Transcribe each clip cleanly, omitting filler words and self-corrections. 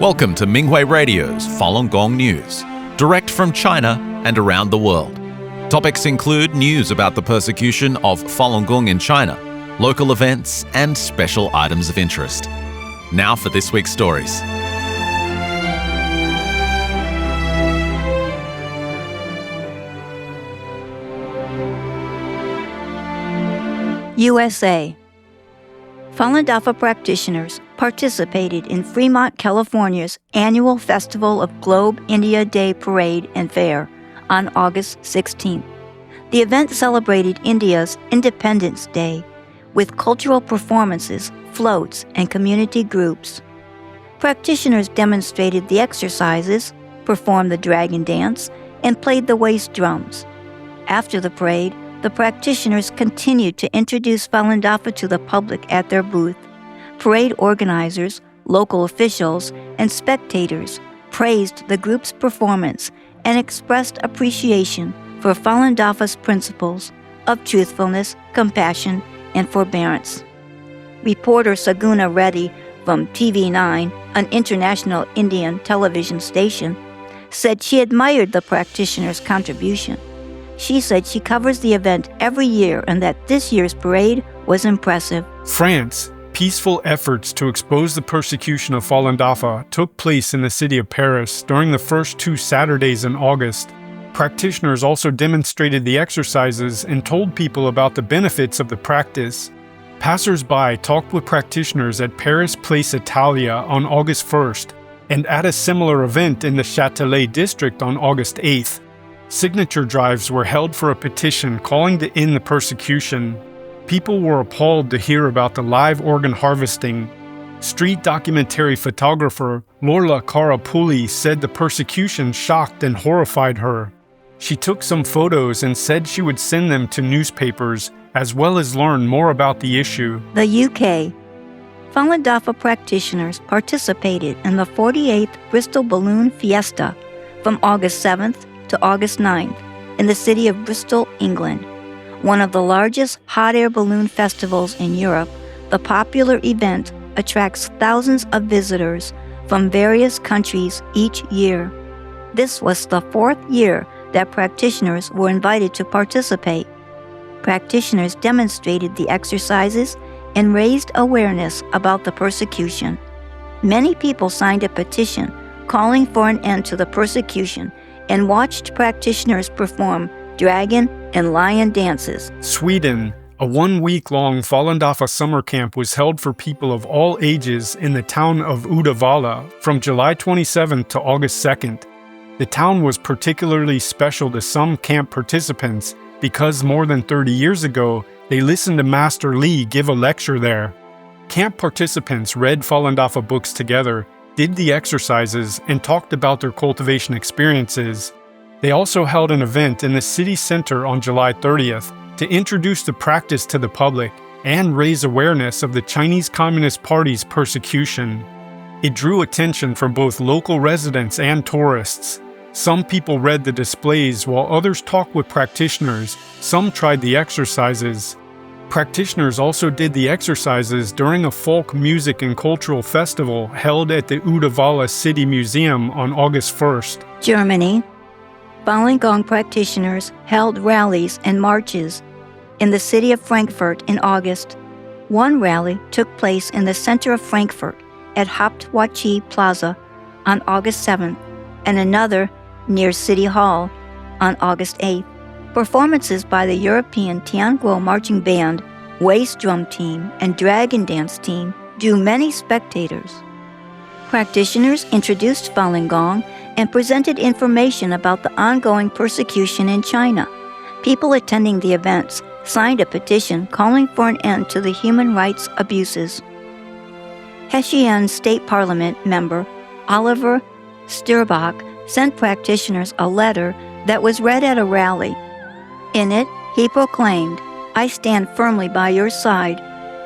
Welcome to Minghui Radio's Falun Gong News, direct from China and around the world. Topics include news about the persecution of Falun Gong in China, local events, and special items of interest. Now for this week's stories. USA. Falun Dafa practitioners participated in Fremont, California's annual Festival of Globe India Day Parade and Fair on August 16th. The event celebrated India's Independence Day with cultural performances, floats, and community groups. Practitioners demonstrated the exercises, performed the dragon dance, and played the waist drums. After the parade, the practitioners continued to introduce Falun Dafa to the public at their booth. Parade organizers, local officials, and spectators praised the group's performance and expressed appreciation for Falun Dafa's principles of truthfulness, compassion, and forbearance. Reporter Saguna Reddy from TV9, an international Indian television station, said she admired the practitioners' contribution. She said she covers the event every year and that this year's parade was impressive. France. Peaceful efforts to expose the persecution of Falun Dafa took place in the city of Paris during the first 2 Saturdays in August. Practitioners also demonstrated the exercises and told people about the benefits of the practice. Passers-by talked with practitioners at Paris Place Italia on August 1st and at a similar event in the Châtelet district on August 8th. Signature drives were held for a petition calling to end the persecution. People were appalled to hear about the live organ harvesting. Street documentary photographer Lorla Karapuli said the persecution shocked and horrified her. She took some photos and said she would send them to newspapers, as well as learn more about the issue. The UK. Falun Dafa practitioners participated in the 48th Bristol Balloon Fiesta from August 7th to August 9th in the city of Bristol, England. One of the largest hot air balloon festivals in Europe, the popular event attracts thousands of visitors from various countries each year. This was the 4th year that practitioners were invited to participate. Practitioners demonstrated the exercises and raised awareness about the persecution. Many people signed a petition calling for an end to the persecution and watched practitioners perform dragon and lion dances. Sweden. A 1-week-long Falun Dafa summer camp was held for people of all ages in the town of Uddevalla from July 27th to August 2nd. The town was particularly special to some camp participants because more than 30 years ago, they listened to Master Li give a lecture there. Camp participants read Falun Dafa books together, did the exercises, and talked about their cultivation experiences. They also held an event in the city center on July 30th to introduce the practice to the public and raise awareness of the Chinese Communist Party's persecution. It drew attention from both local residents and tourists. Some people read the displays while others talked with practitioners. Some tried the exercises. Practitioners also did the exercises during a folk music and cultural festival held at the Uddevalla City Museum on August 1st. Germany. Falun Gong practitioners held rallies and marches in the city of Frankfurt in August. One rally took place in the center of Frankfurt at Hauptwache Plaza on August 7th and another near City Hall on August 8th. Performances by the European Tianguo Marching Band, Waist Drum Team, and Dragon Dance Team drew many spectators. Practitioners introduced Falun Gong and presented information about the ongoing persecution in China. People attending the events signed a petition calling for an end to the human rights abuses. Hessian State Parliament member Oliver Stirbach sent practitioners a letter that was read at a rally. In it, he proclaimed, "I stand firmly by your side,"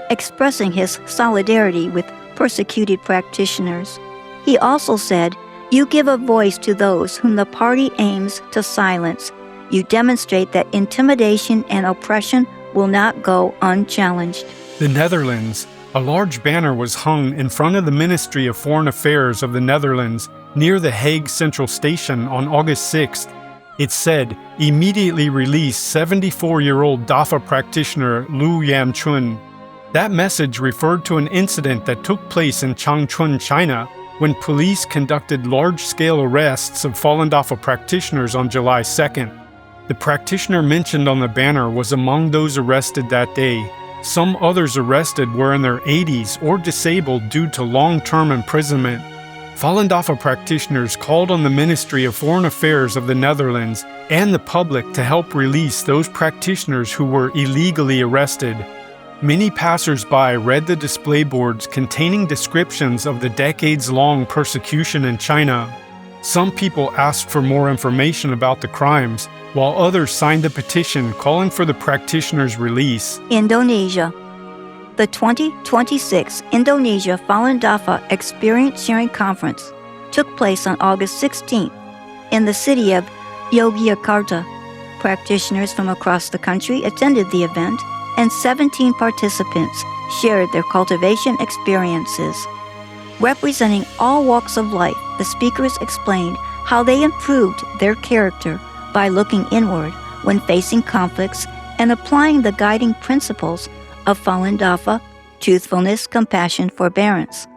expressing his solidarity with persecuted practitioners. He also said, "You give a voice to those whom the party aims to silence. You demonstrate that intimidation and oppression will not go unchallenged." The Netherlands. A large banner was hung in front of the Ministry of Foreign Affairs of the Netherlands near the Hague Central Station on August 6th. It said, "Immediately release 74-year-old Dafa practitioner Lu Yanchun." That message referred to an incident that took place in Changchun, China, when police conducted large-scale arrests of Falun Dafa practitioners on July 2nd. The practitioner mentioned on the banner was among those arrested that day. Some others arrested were in their 80s or disabled due to long-term imprisonment. Falun Dafa practitioners called on the Ministry of Foreign Affairs of the Netherlands and the public to help release those practitioners who were illegally arrested. Many passers-by read the display boards containing descriptions of the decades-long persecution in China. Some people asked for more information about the crimes, while others signed a petition calling for the practitioners' release. Indonesia. The 2026 Indonesia Falun Dafa Experience Sharing Conference took place on August 16th in the city of Yogyakarta. Practitioners from across the country attended the event, and 17 participants shared their cultivation experiences. Representing all walks of life, the speakers explained how they improved their character by looking inward when facing conflicts and applying the guiding principles of Falun Dafa, truthfulness, compassion, forbearance.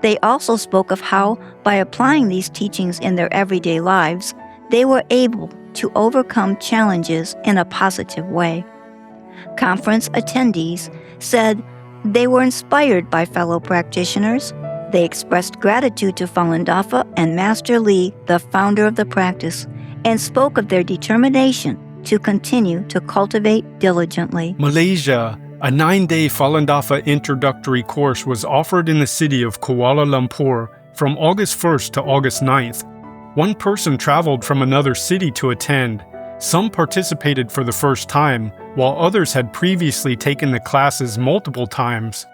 They also spoke of how, by applying these teachings in their everyday lives, they were able to overcome challenges in a positive way. Conference attendees said they were inspired by fellow practitioners. They expressed gratitude to Falun Dafa and Master Li, the founder of the practice, and spoke of their determination to continue to cultivate diligently. Malaysia. A 9-day Falun Dafa introductory course was offered in the city of Kuala Lumpur from August 1st to August 9th. One person traveled from another city to attend. Some participated for the first time, while others had previously taken the classes multiple times.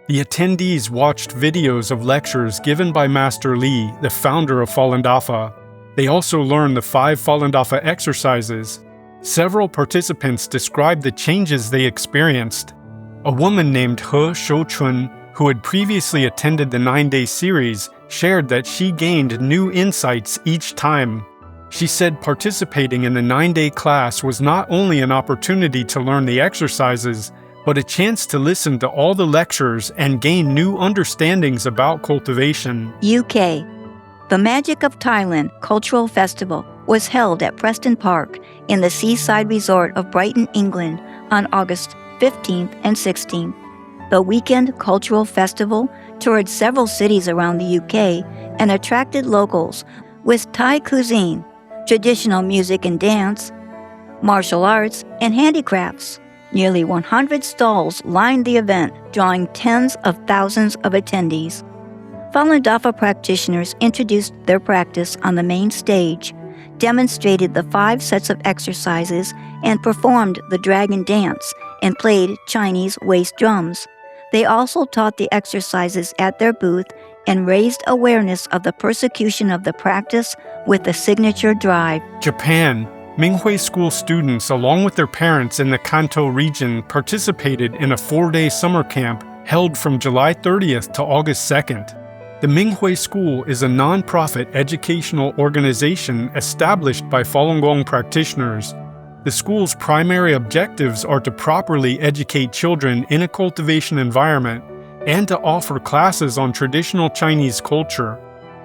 The attendees watched videos of lectures given by Master Li, the founder of Falun Dafa. They also learned the 5 Falun Dafa exercises. Several participants described the changes they experienced. A woman named He Shouchun, who had previously attended the 9-day series, shared that she gained new insights each time. She said participating in the 9-day class was not only an opportunity to learn the exercises, but a chance to listen to all the lectures and gain new understandings about cultivation. UK. The Magic of Thailand Cultural Festival was held at Preston Park in the seaside resort of Brighton, England on August 15th and 16th. The weekend cultural festival toured several cities around the UK and attracted locals with Thai cuisine, traditional music and dance, martial arts, and handicrafts. Nearly 100 stalls lined the event, drawing tens of thousands of attendees. Falun Dafa practitioners introduced their practice on the main stage, demonstrated the 5 sets of exercises, and performed the dragon dance and played Chinese waist drums. They also taught the exercises at their booth and raised awareness of the persecution of the practice with the signature drive. Japan. Minghui School students, along with their parents in the Kanto region, participated in a 4-day summer camp held from July 30th to August 2nd. The Minghui School is a non-profit educational organization established by Falun Gong practitioners. The school's primary objectives are to properly educate children in a cultivation environment and to offer classes on traditional Chinese culture.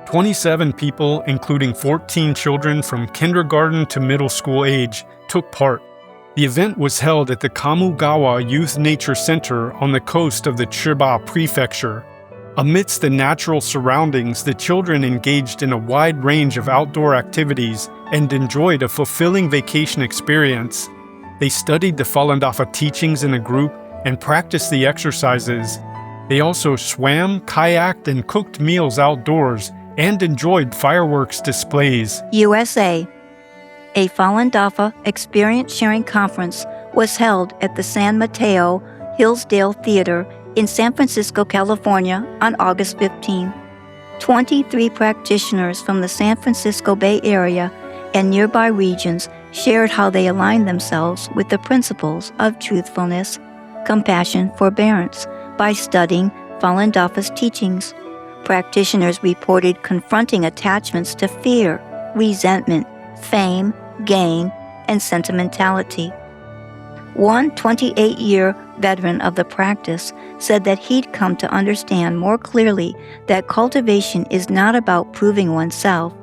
27 people, including 14 children from kindergarten to middle school age, took part. The event was held at the Kamugawa Youth Nature Center on the coast of the Chiba Prefecture. Amidst the natural surroundings, the children engaged in a wide range of outdoor activities and enjoyed a fulfilling vacation experience. They studied the Falun Dafa teachings in a group and practiced the exercises. They also swam, kayaked, and cooked meals outdoors and enjoyed fireworks displays. USA. A Falun Dafa Experience Sharing Conference was held at the San Mateo Hillsdale Theater in San Francisco, California on August 15. 23 practitioners from the San Francisco Bay Area and nearby regions shared how they aligned themselves with the principles of truthfulness, compassion, forbearance by studying Falun Dafa's teachings. Practitioners reported confronting attachments to fear, resentment, fame, gain, and sentimentality. One 28-year veteran of the practice said that he'd come to understand more clearly that cultivation is not about proving oneself,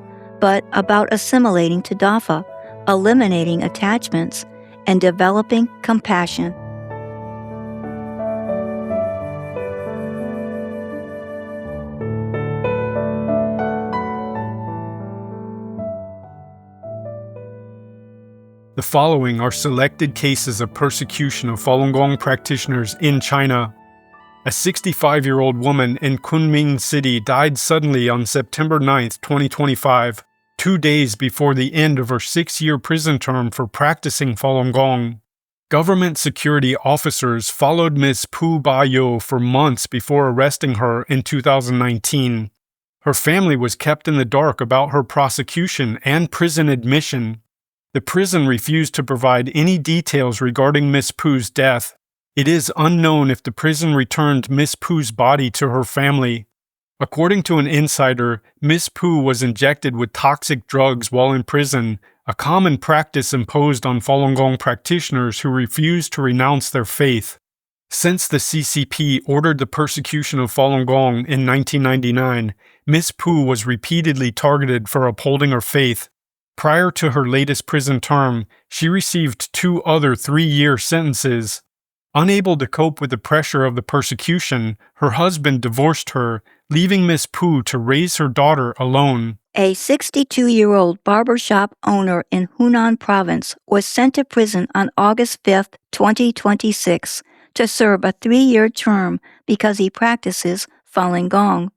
but about assimilating to Dafa, eliminating attachments, and developing compassion. The following are selected cases of persecution of Falun Gong practitioners in China. A 65-year-old woman in Kunming City died suddenly on September 9, 2025, 2 days before the end of her 6-year prison term for practicing Falun Gong. Government security officers followed Ms. Pu Ba-yo for months before arresting her in 2019. Her family was kept in the dark about her prosecution and prison admission. The prison refused to provide any details regarding Ms. Pu's death. It is unknown if the prison returned Ms. Pu's body to her family. According to an insider, Ms. Pu was injected with toxic drugs while in prison, a common practice imposed on Falun Gong practitioners who refuse to renounce their faith. Since the CCP ordered the persecution of Falun Gong in 1999, Ms. Pu was repeatedly targeted for upholding her faith. Prior to her latest prison term, she received 2 other 3-year sentences. Unable to cope with the pressure of the persecution, her husband divorced her, leaving Ms. Pu to raise her daughter alone. A 62-year-old barbershop owner in Hunan province was sent to prison on August 5, 2026, to serve a 3-year term because he practices Falun Gong.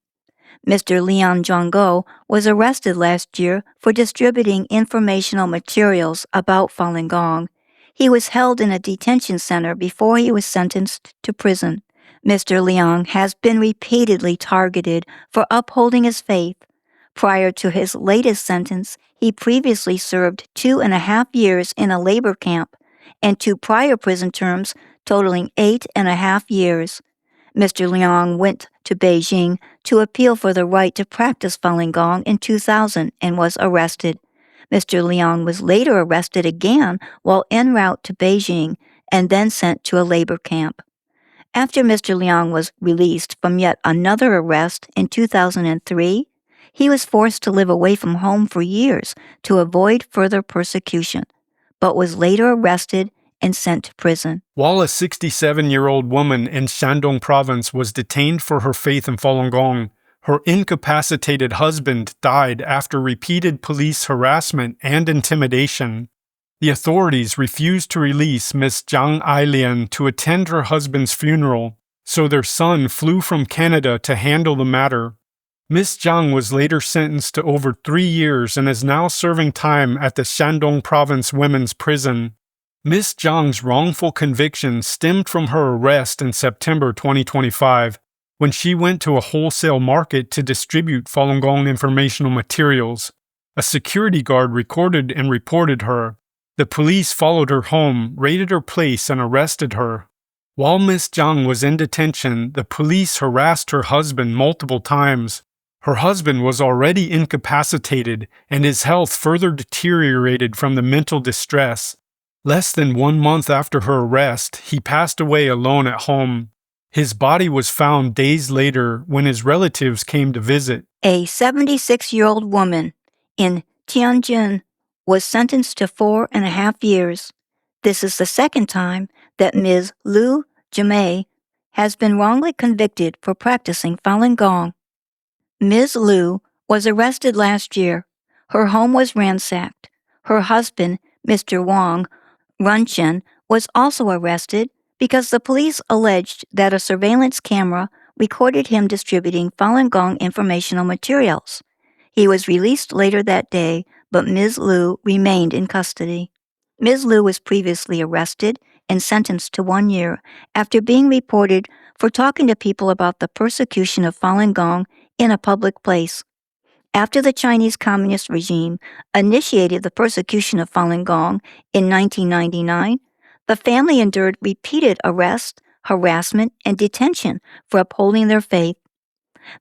Mr. Liang Zhongguo was arrested last year for distributing informational materials about Falun Gong. He was held in a detention center before he was sentenced to prison. Mr. Liang has been repeatedly targeted for upholding his faith. Prior to his latest sentence, he previously served 2.5 years in a labor camp and 2 prior prison terms totaling 8.5 years. Mr. Liang went to Beijing to appeal for the right to practice Falun Gong in 2000 and was arrested. Mr. Liang was later arrested again while en route to Beijing and then sent to a labor camp. After Mr. Liang was released from yet another arrest in 2003, he was forced to live away from home for years to avoid further persecution, but was later arrested and sent to prison. While a 67-year-old woman in Shandong province was detained for her faith in Falun Gong, her incapacitated husband died after repeated police harassment and intimidation. The authorities refused to release Ms. Zhang Ailian to attend her husband's funeral, so their son flew from Canada to handle the matter. Ms. Zhang was later sentenced to over 3 years and is now serving time at the Shandong Province Women's Prison. Ms. Zhang's wrongful conviction stemmed from her arrest in September 2025, when she went to a wholesale market to distribute Falun Gong informational materials. A security guard recorded and reported her. The police followed her home, raided her place, and arrested her. While Ms. Zhang was in detention, the police harassed her husband multiple times. Her husband was already incapacitated, and his health further deteriorated from the mental distress. Less than 1 month after her arrest, he passed away alone at home. His body was found days later when his relatives came to visit. A 76-year-old woman in Tianjin was sentenced to 4.5 years. This is the second time that Ms. Liu Jimei has been wrongly convicted for practicing Falun Gong. Ms. Liu was arrested last year. Her home was ransacked. Her husband, Mr. Wang Runchen, was also arrested because the police alleged that a surveillance camera recorded him distributing Falun Gong informational materials. He was released later that day, but Ms. Liu remained in custody. Ms. Liu was previously arrested and sentenced to 1 year after being reported for talking to people about the persecution of Falun Gong in a public place. After the Chinese Communist regime initiated the persecution of Falun Gong in 1999, the family endured repeated arrests, harassment, and detention for upholding their faith.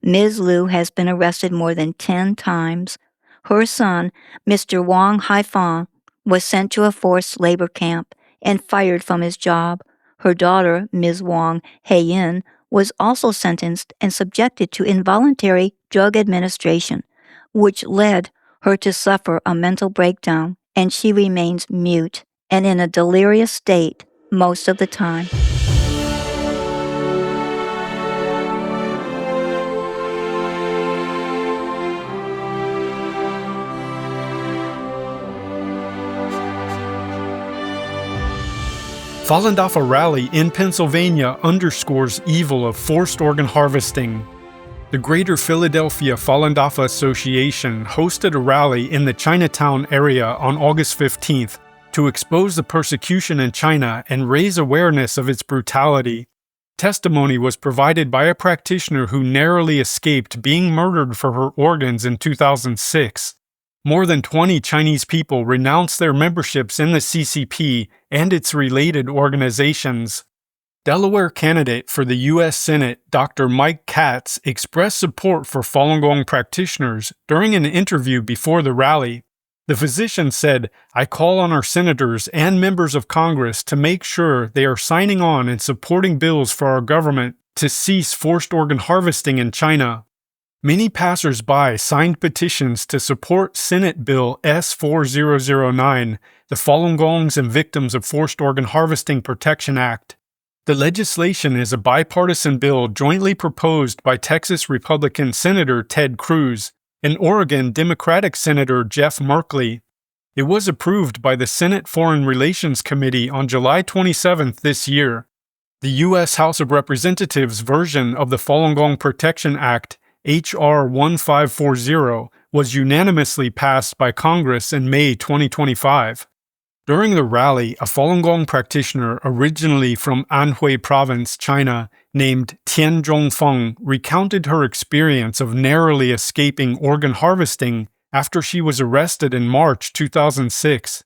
Ms. Liu has been arrested more than 10 times. Her son, Mr. Wang Haifang, was sent to a forced labor camp and fired from his job. Her daughter, Ms. Wang Heiyin, was also sentenced and subjected to involuntary drug administration, which led her to suffer a mental breakdown, and she remains mute and in a delirious state most of the time. Falun Dafa rally in Pennsylvania underscores evil of forced organ harvesting. The Greater Philadelphia Falun Dafa Association hosted a rally in the Chinatown area on August 15th to expose the persecution in China and raise awareness of its brutality. Testimony was provided by a practitioner who narrowly escaped being murdered for her organs in 2006. More than 20 Chinese people renounced their memberships in the CCP and its related organizations. Delaware candidate for the U.S. Senate Dr. Mike Katz expressed support for Falun Gong practitioners during an interview before the rally. The physician said, "I call on our senators and members of Congress to make sure they are signing on and supporting bills for our government to cease forced organ harvesting in China." Many passers-by signed petitions to support Senate Bill S-4009, the Falun Gongs and Victims of Forced Organ Harvesting Protection Act. The legislation is a bipartisan bill jointly proposed by Texas Republican Senator Ted Cruz and Oregon Democratic Senator Jeff Merkley. It was approved by the Senate Foreign Relations Committee on July 27th this year. The U.S. House of Representatives version of the Falun Gong Protection Act, H.R. 1540, was unanimously passed by Congress in May 2025. During the rally, a Falun Gong practitioner originally from Anhui Province, China, named Tian Zhongfeng, recounted her experience of narrowly escaping organ harvesting after she was arrested in March 2006.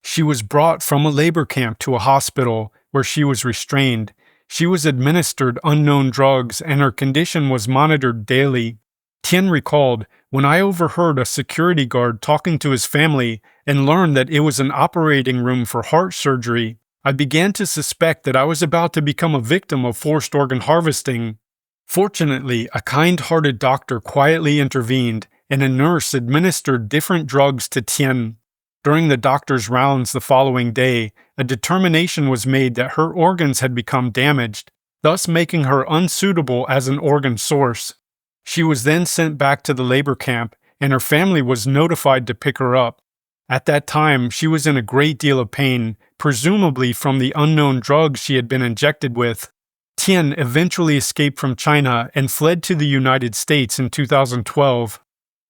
She was brought from a labor camp to a hospital where she was restrained. She was administered unknown drugs and her condition was monitored daily. Tian recalled, "When I overheard a security guard talking to his family and learned that it was an operating room for heart surgery, I began to suspect that I was about to become a victim of forced organ harvesting. Fortunately, a kind-hearted doctor quietly intervened and a nurse administered different drugs to Tian. During the doctor's rounds the following day, a determination was made that her organs had become damaged, thus making her unsuitable as an organ source. She was then sent back to the labor camp, and her family was notified to pick her up. At that time, she was in a great deal of pain, presumably from the unknown drugs she had been injected with. Tian eventually escaped from China and fled to the United States in 2012.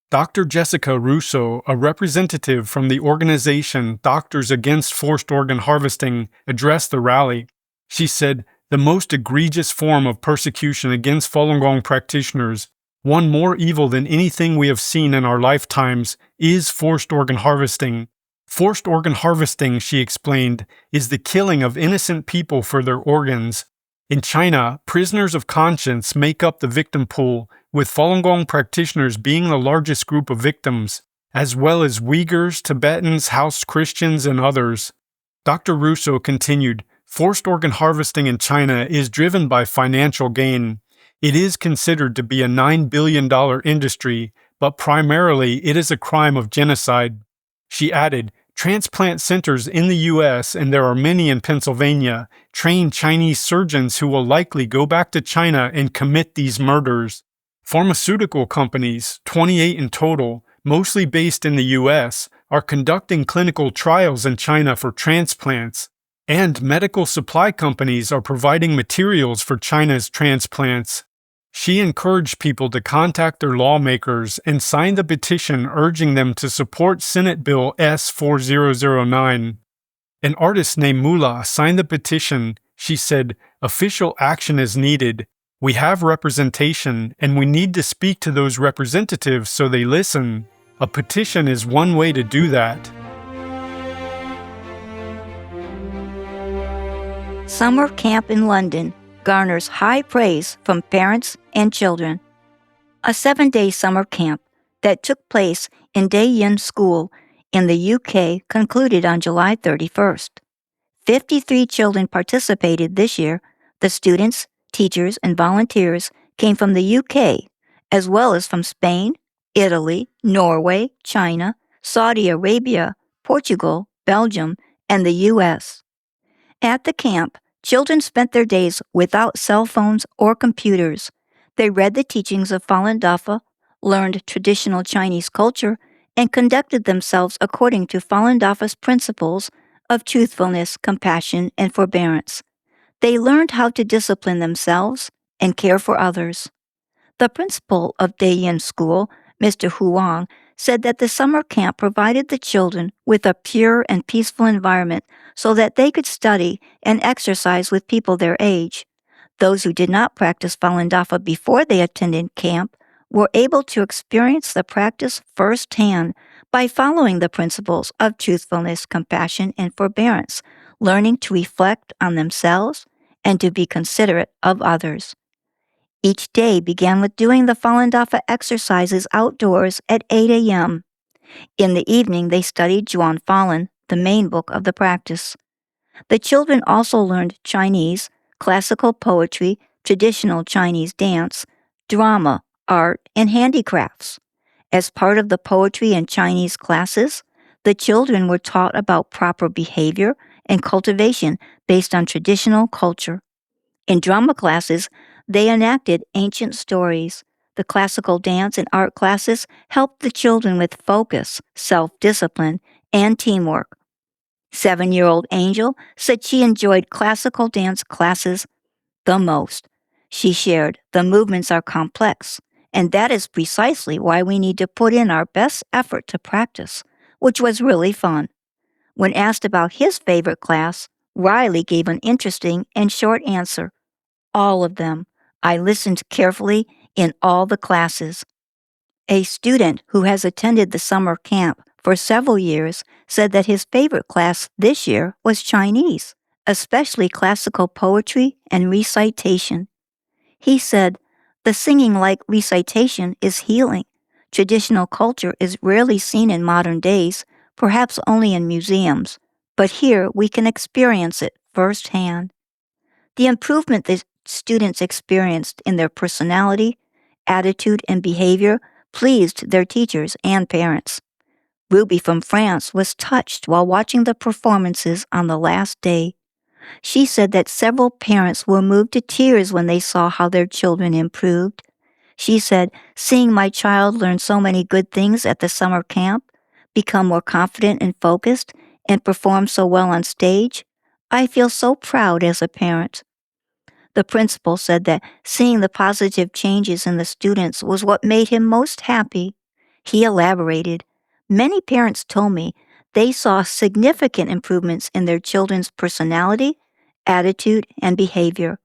Dr. Jessica Russo, a representative from the organization Doctors Against Forced Organ Harvesting, addressed the rally. She said, "The most egregious form of persecution against Falun Gong practitioners, one more evil than anything we have seen in our lifetimes, is forced organ harvesting. Forced organ harvesting," she explained, "is the killing of innocent people for their organs. In China, prisoners of conscience make up the victim pool, with Falun Gong practitioners being the largest group of victims, as well as Uyghurs, Tibetans, House Christians, and others." Dr. Russo continued, "Forced organ harvesting in China is driven by financial gain. It is considered to be a $9 billion industry, but primarily it is a crime of genocide." She added, "Transplant centers in the U.S., and there are many in Pennsylvania, train Chinese surgeons who will likely go back to China and commit these murders. Pharmaceutical companies, 28 in total, mostly based in the U.S., are conducting clinical trials in China for transplants, and medical supply companies are providing materials for China's transplants." She encouraged people to contact their lawmakers and sign the petition urging them to support Senate Bill S-4009. An artist named Mullah signed the petition. She said, "Official action is needed. We have representation, and we need to speak to those representatives so they listen. A petition is one way to do that." Summer camp in London, garners high praise from parents and children. A 7-day summer camp that took place in Daejeon School in the UK concluded on July 31st. 53 children participated this year. The students, teachers, and volunteers came from the UK, as well as from Spain, Italy, Norway, China, Saudi Arabia, Portugal, Belgium, and the US. At the camp, children spent their days without cell phones or computers. They read the teachings of Falun Dafa, learned traditional Chinese culture, and conducted themselves according to Falun Dafa's principles of truthfulness, compassion, and forbearance. They learned how to discipline themselves and care for others. The principal of Daejeon School, Mr. Huang, said that the summer camp provided the children with a pure and peaceful environment so that they could study and exercise with people their age. Those who did not practice Falun Dafa before they attended camp were able to experience the practice firsthand by following the principles of truthfulness, compassion, and forbearance, learning to reflect on themselves and to be considerate of others. Each day began with doing the Falun Dafa exercises outdoors at 8 a.m. In the evening, they studied Zhuan Falun, the main book of the practice. The children also learned Chinese, classical poetry, traditional Chinese dance, drama, art, and handicrafts. As part of the poetry and Chinese classes, the children were taught about proper behavior and cultivation based on traditional culture. In drama classes, they enacted ancient stories. The classical dance and art classes helped the children with focus, self-discipline, and teamwork. 7-year-old Angel said she enjoyed classical dance classes the most. She shared, "The movements are complex, and that is precisely why we need to put in our best effort to practice," which was really fun. When asked about his favorite class, Riley gave an interesting and short answer. "All of them. I listened carefully in all the classes." A student who has attended the summer camp for several years said that his favorite class this year was Chinese, especially classical poetry and recitation. He said, "The singing like recitation is healing. Traditional culture is rarely seen in modern days, perhaps only in museums, but here we can experience it firsthand." The improvement the students experienced in their personality, attitude, and behavior pleased their teachers and parents. Ruby from France was touched while watching the performances on the last day. She said that several parents were moved to tears when they saw how their children improved. She said, "Seeing my child learn so many good things at the summer camp, become more confident and focused, and perform so well on stage, I feel so proud as a parent." The principal said that seeing the positive changes in the students was what made him most happy. He elaborated, "Many parents told me they saw significant improvements in their children's personality, attitude, and behavior."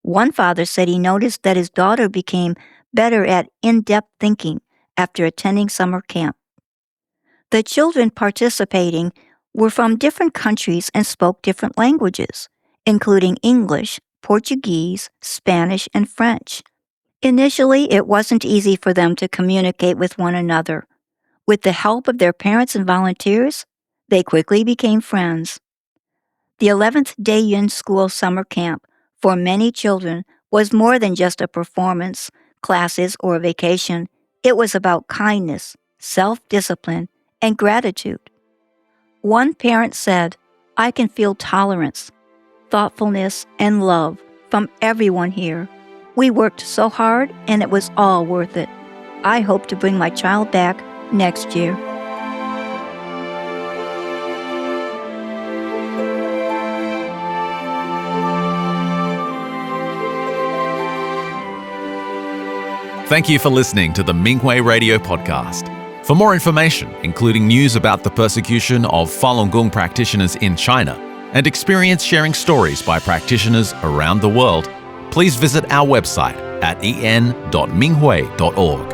One father said he noticed that his daughter became better at in-depth thinking after attending summer camp. The children participating were from different countries and spoke different languages, including English, Portuguese, Spanish, and French. Initially, it wasn't easy for them to communicate with one another. With the help of their parents and volunteers, they quickly became friends. The 11th Daejeon School Summer Camp for many children was more than just a performance, classes, or a vacation. It was about kindness, self-discipline, and gratitude. One parent said, "I can feel tolerance, thoughtfulness, and love from everyone here. We worked so hard and it was all worth it. I hope to bring my child back next year." Thank you for listening to the Minghui Radio Podcast. For more information, including news about the persecution of Falun Gong practitioners in China and experience sharing stories by practitioners around the world, please visit our website at en.minghui.org.